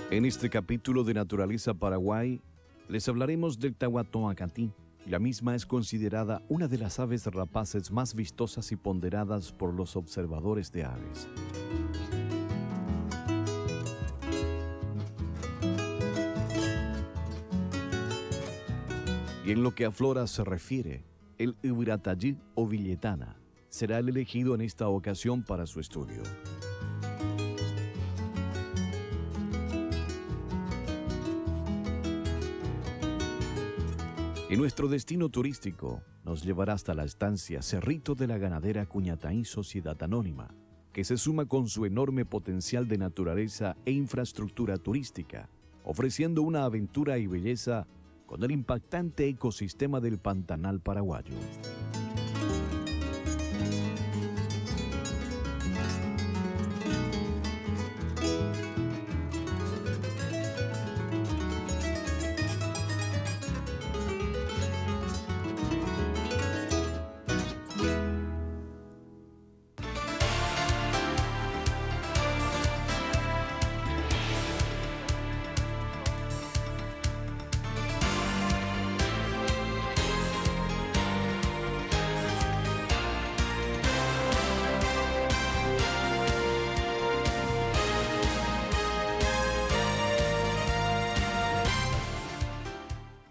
En este capítulo de Naturaleza Paraguay, les hablaremos del tahuatoacatí. La misma es considerada una de las aves rapaces más vistosas y ponderadas por los observadores de aves. Y en lo que a flora se refiere, el Ubiratayí o villetana será el elegido en esta ocasión para su estudio. Y nuestro destino turístico nos llevará hasta la estancia Cerrito de la Ganadera Cuñataí Sociedad Anónima, que se suma con su enorme potencial de naturaleza e infraestructura turística, ofreciendo una aventura y belleza con el impactante ecosistema del Pantanal paraguayo.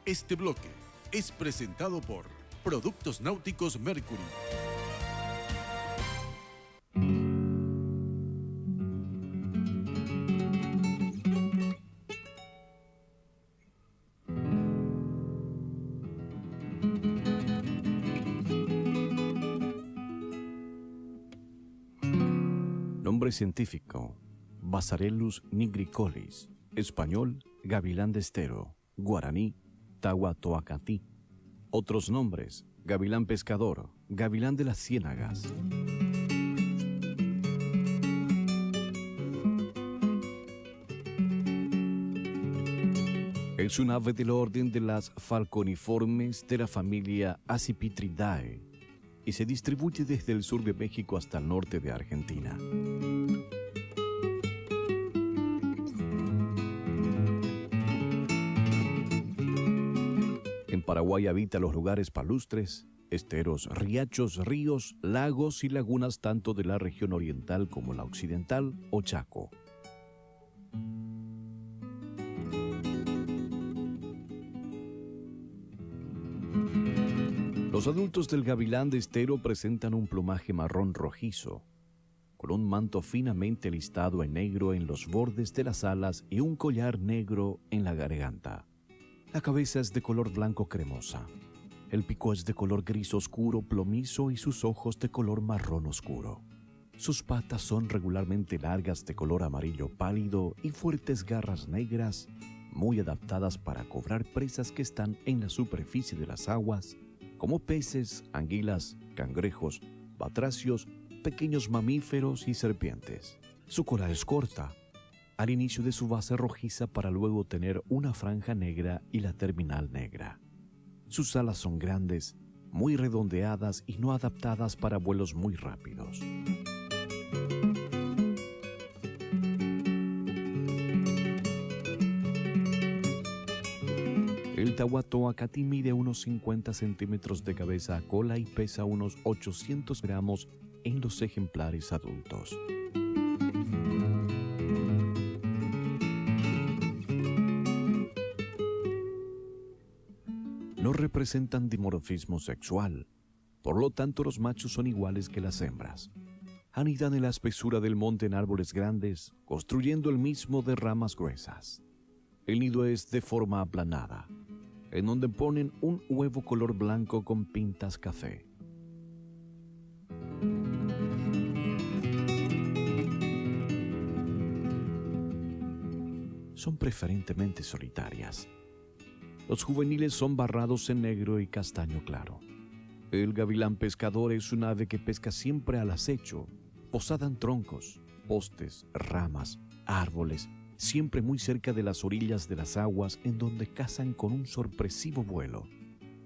Este bloque es presentado por Productos Náuticos Mercury. Nombre científico: Basarellus nigricollis. Español: gavilán de estero. Guaraní: tahuatoacatí. Otros nombres: gavilán pescador, gavilán de las ciénagas. Es un ave del orden de las falconiformes de la familia Accipitridae y se distribuye desde el sur de México hasta el norte de Argentina. En Paraguay habita los lugares palustres, esteros, riachos, ríos, lagos y lagunas tanto de la región oriental como la occidental o Chaco. Los adultos del gavilán de estero presentan un plumaje marrón rojizo, con un manto finamente listado en negro en los bordes de las alas y un collar negro en la garganta. La cabeza es de color blanco cremosa, el pico es de color gris oscuro plomizo y sus ojos de color marrón oscuro. Sus patas son regularmente largas de color amarillo pálido y fuertes garras negras, muy adaptadas para cobrar presas que están en la superficie de las aguas, como peces, anguilas, cangrejos, batracios, pequeños mamíferos y serpientes. Su cola es corta, al inicio de su base rojiza para luego tener una franja negra y la terminal negra. Sus alas son grandes, muy redondeadas y no adaptadas para vuelos muy rápidos. El tahuatoacatí mide unos 50 centímetros de cabeza a cola y pesa unos 800 gramos en los ejemplares adultos. No representan dimorfismo sexual, por lo tanto los machos son iguales que las hembras. Anidan en la espesura del monte en árboles grandes, construyendo el mismo de ramas gruesas. El nido es de forma aplanada, en donde ponen un huevo color blanco con pintas café. Son preferentemente solitarias. Los juveniles son barrados en negro y castaño claro. El gavilán pescador es un ave que pesca siempre al acecho, posada en troncos, postes, ramas, árboles, siempre muy cerca de las orillas de las aguas en donde cazan con un sorpresivo vuelo,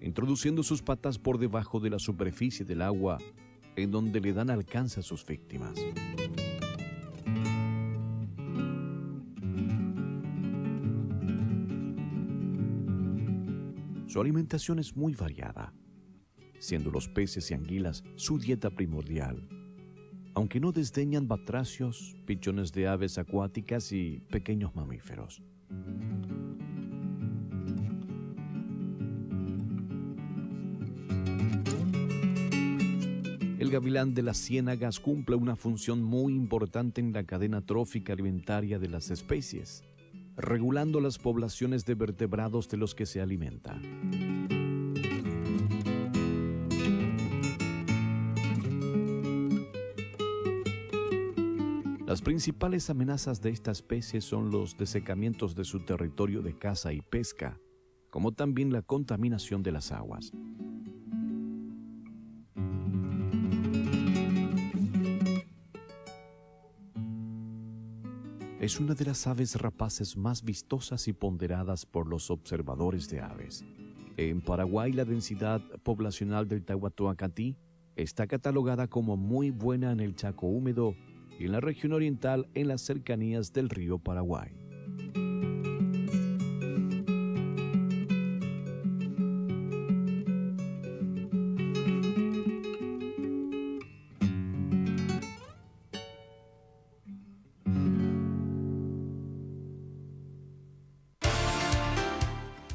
introduciendo sus patas por debajo de la superficie del agua en donde le dan alcance a sus víctimas. Su alimentación es muy variada, siendo los peces y anguilas su dieta primordial, aunque no desdeñan batracios, pichones de aves acuáticas y pequeños mamíferos. El gavilán de las ciénagas cumple una función muy importante en la cadena trófica alimentaria de las especies, regulando las poblaciones de vertebrados de los que se alimenta. Las principales amenazas de esta especie son los desecamientos de su territorio de caza y pesca, como también la contaminación de las aguas. Es una de las aves rapaces más vistosas y ponderadas por los observadores de aves. En Paraguay, la densidad poblacional del tahuatoacatí está catalogada como muy buena en el Chaco húmedo y en la región oriental en las cercanías del río Paraguay.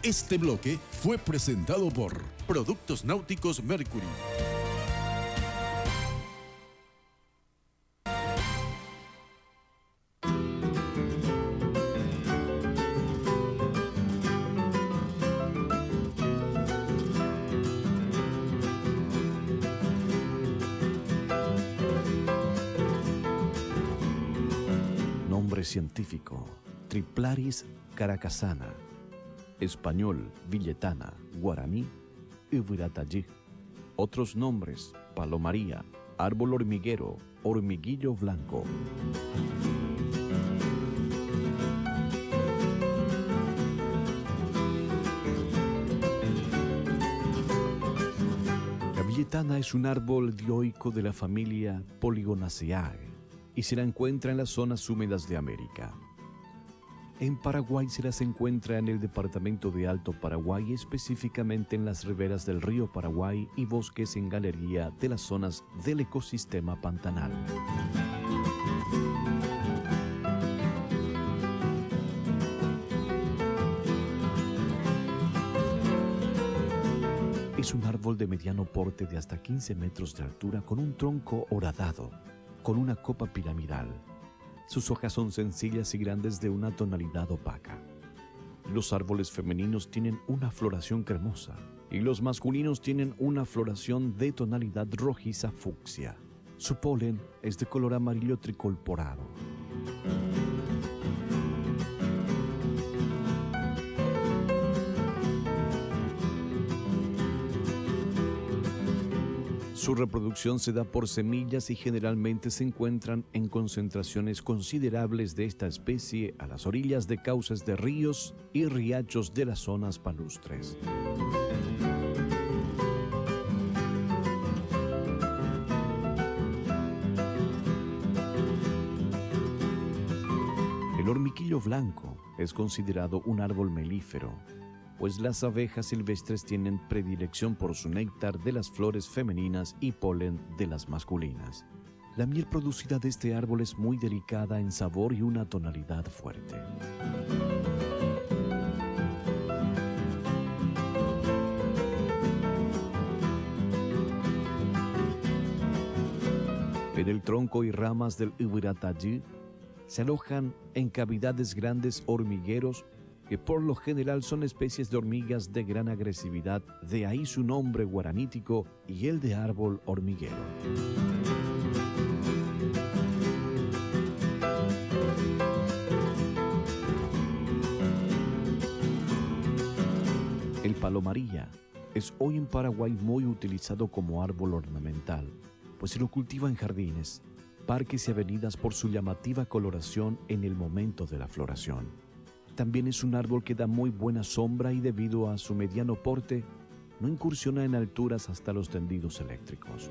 Este bloque fue presentado por Productos Náuticos Mercury. Nombre científico: Triplaris caracasana. Español: villetana. Guaraní: Ubiratayí. Otros nombres: palomaría, árbol hormiguero, hormiguillo blanco. La villetana es un árbol dioico de la familia Polygonaceae y se la encuentra en las zonas húmedas de América. En Paraguay se las encuentra en el departamento de Alto Paraguay, específicamente en las riberas del río Paraguay y bosques en galería de las zonas del ecosistema pantanal. Es un árbol de mediano porte de hasta 15 metros de altura con un tronco horadado, con una copa piramidal. Sus hojas son sencillas y grandes de una tonalidad opaca. Los árboles femeninos tienen una floración cremosa y los masculinos tienen una floración de tonalidad rojiza fucsia. Su polen es de color amarillo tricolporado. Su reproducción se da por semillas y generalmente se encuentran en concentraciones considerables de esta especie a las orillas de cauces de ríos y riachos de las zonas palustres. El hormiguillo blanco es considerado un árbol melífero, pues las abejas silvestres tienen predilección por su néctar de las flores femeninas y polen de las masculinas. La miel producida de este árbol es muy delicada en sabor y una tonalidad fuerte. En el tronco y ramas del Ubiratayí se alojan en cavidades grandes hormigueros que por lo general son especies de hormigas de gran agresividad, de ahí su nombre guaranítico y el de árbol hormiguero. El palomarilla es hoy en Paraguay muy utilizado como árbol ornamental, pues se lo cultiva en jardines, parques y avenidas por su llamativa coloración en el momento de la floración. También es un árbol que da muy buena sombra y debido a su mediano porte, no incursiona en alturas hasta los tendidos eléctricos.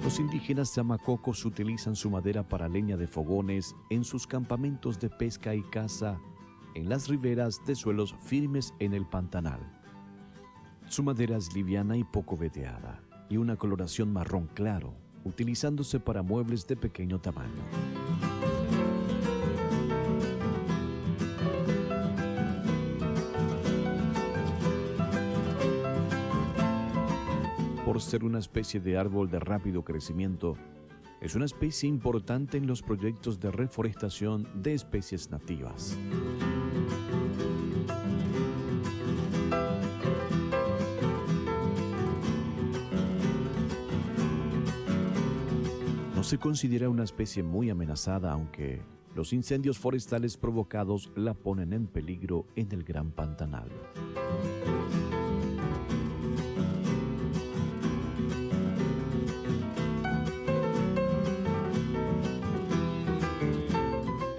Los Los indígenas zamacocos utilizan su madera para leña de fogones en sus campamentos de pesca y caza en las riberas de suelos firmes en el Pantanal. Su madera es liviana y poco veteada y una coloración marrón claro, utilizándose para muebles de pequeño tamaño. Por ser una especie de árbol de rápido crecimiento, es una especie importante en los proyectos de reforestación de especies nativas. No se considera una especie muy amenazada, aunque los incendios forestales provocados la ponen en peligro en el Gran Pantanal.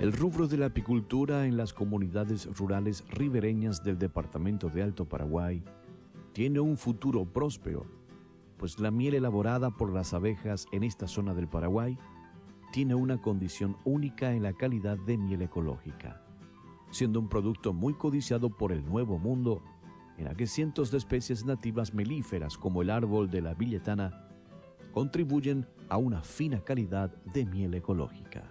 El rubro de la apicultura en las comunidades rurales ribereñas del departamento de Alto Paraguay tiene un futuro próspero, pues la miel elaborada por las abejas en esta zona del Paraguay tiene una condición única en la calidad de miel ecológica, siendo un producto muy codiciado por el Nuevo Mundo, en la que cientos de especies nativas melíferas como el árbol de la billetana contribuyen a una fina calidad de miel ecológica.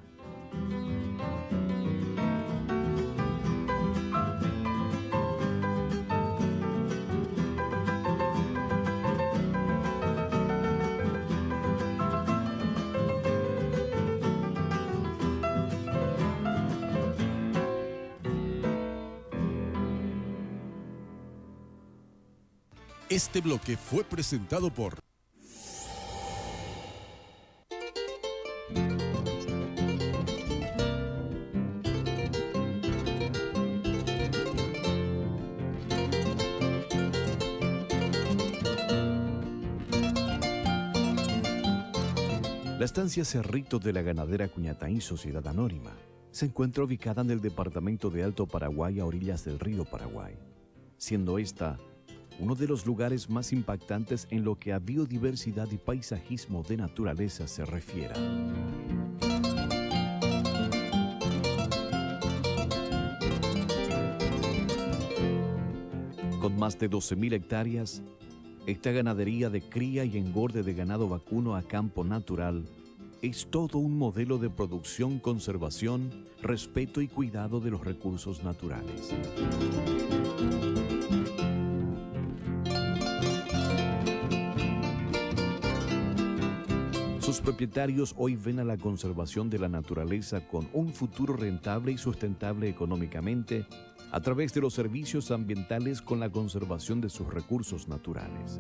Este bloque fue presentado por La estancia Cerrito de la ganadera Cuñataí Sociedad Anónima se encuentra ubicada en el departamento de Alto Paraguay a orillas del río Paraguay, siendo esta uno de los lugares más impactantes en lo que a biodiversidad y paisajismo de naturaleza se refiere. Con más de 12.000 hectáreas, esta ganadería de cría y engorde de ganado vacuno a campo natural es todo un modelo de producción, conservación, respeto y cuidado de los recursos naturales. Sus propietarios hoy ven a la conservación de la naturaleza con un futuro rentable y sustentable económicamente a través de los servicios ambientales con la conservación de sus recursos naturales.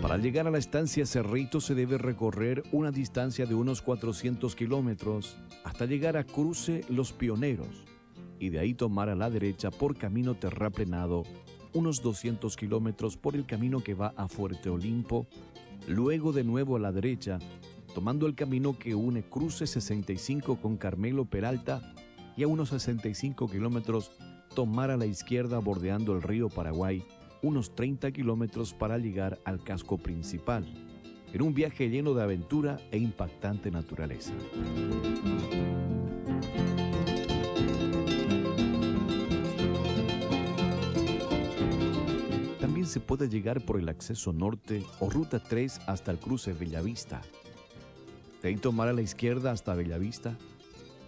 Para llegar a la estancia Cerrito se debe recorrer una distancia de unos 400 kilómetros hasta llegar a Cruce Los Pioneros y de ahí tomar a la derecha por camino terraplenado unos 200 kilómetros por el camino que va a Fuerte Olimpo, luego de nuevo a la derecha, tomando el camino que une Cruce 65 con Carmelo Peralta y a unos 65 kilómetros tomar a la izquierda bordeando el río Paraguay unos 30 kilómetros para llegar al casco principal, en un viaje lleno de aventura e impactante naturaleza. También se puede llegar por el acceso norte o ruta 3 hasta el cruce Bellavista. De ahí tomar a la izquierda hasta Bellavista,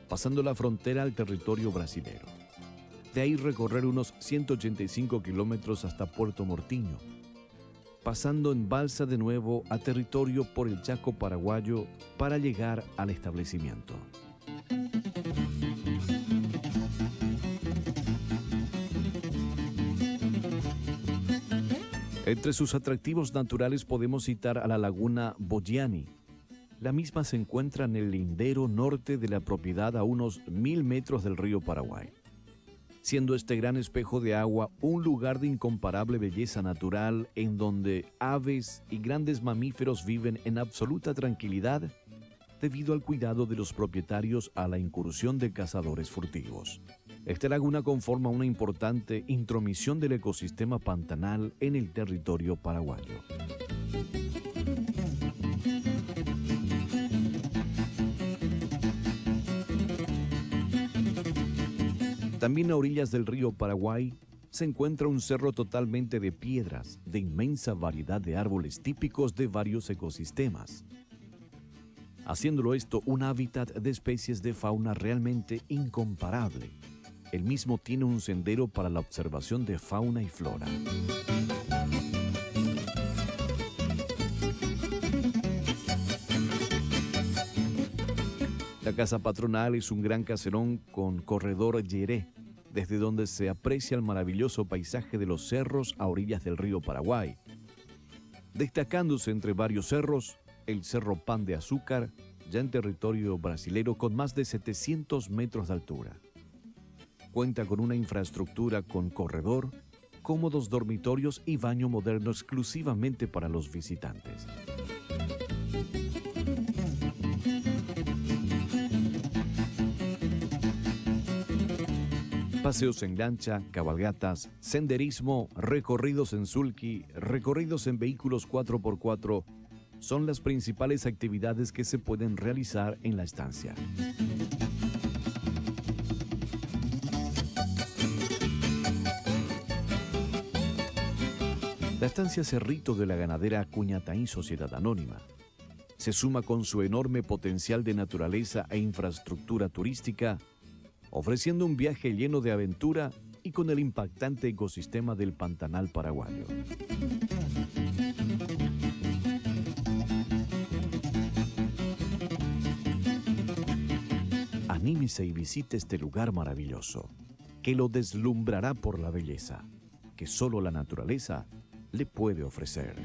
pasando la frontera al territorio brasilero. De ahí recorrer unos 185 kilómetros hasta Puerto Mortiño, pasando en balsa de nuevo a territorio por el Chaco paraguayo para llegar al establecimiento. Entre sus atractivos naturales podemos citar a la laguna Boyani. La misma se encuentra en el lindero norte de la propiedad a unos 1000 metros del río Paraguay, siendo este gran espejo de agua un lugar de incomparable belleza natural en donde aves y grandes mamíferos viven en absoluta tranquilidad debido al cuidado de los propietarios a la incursión de cazadores furtivos. Esta laguna conforma una importante intromisión del ecosistema pantanal en el territorio paraguayo. También a orillas del río Paraguay se encuentra un cerro totalmente de piedras, de inmensa variedad de árboles típicos de varios ecosistemas, haciéndolo esto un hábitat de especies de fauna realmente incomparable. El mismo tiene un sendero para la observación de fauna y flora. La casa patronal es un gran caserón con corredor yeré, desde donde se aprecia el maravilloso paisaje de los cerros a orillas del río Paraguay, destacándose entre varios cerros el Cerro Pan de Azúcar, ya en territorio brasilero con más de 700 metros de altura. Cuenta con una infraestructura con corredor, cómodos dormitorios y baño moderno exclusivamente para los visitantes. Paseos en lancha, cabalgatas, senderismo, recorridos en sulky, recorridos en vehículos 4x4 son las principales actividades que se pueden realizar en la estancia. La estancia Cerrito de la ganadera Cuñataí Sociedad Anónima se suma con su enorme potencial de naturaleza e infraestructura turística, ofreciendo un viaje lleno de aventura y con el impactante ecosistema del Pantanal paraguayo. Anímese y visite este lugar maravilloso, que lo deslumbrará por la belleza que solo la naturaleza le puede ofrecer.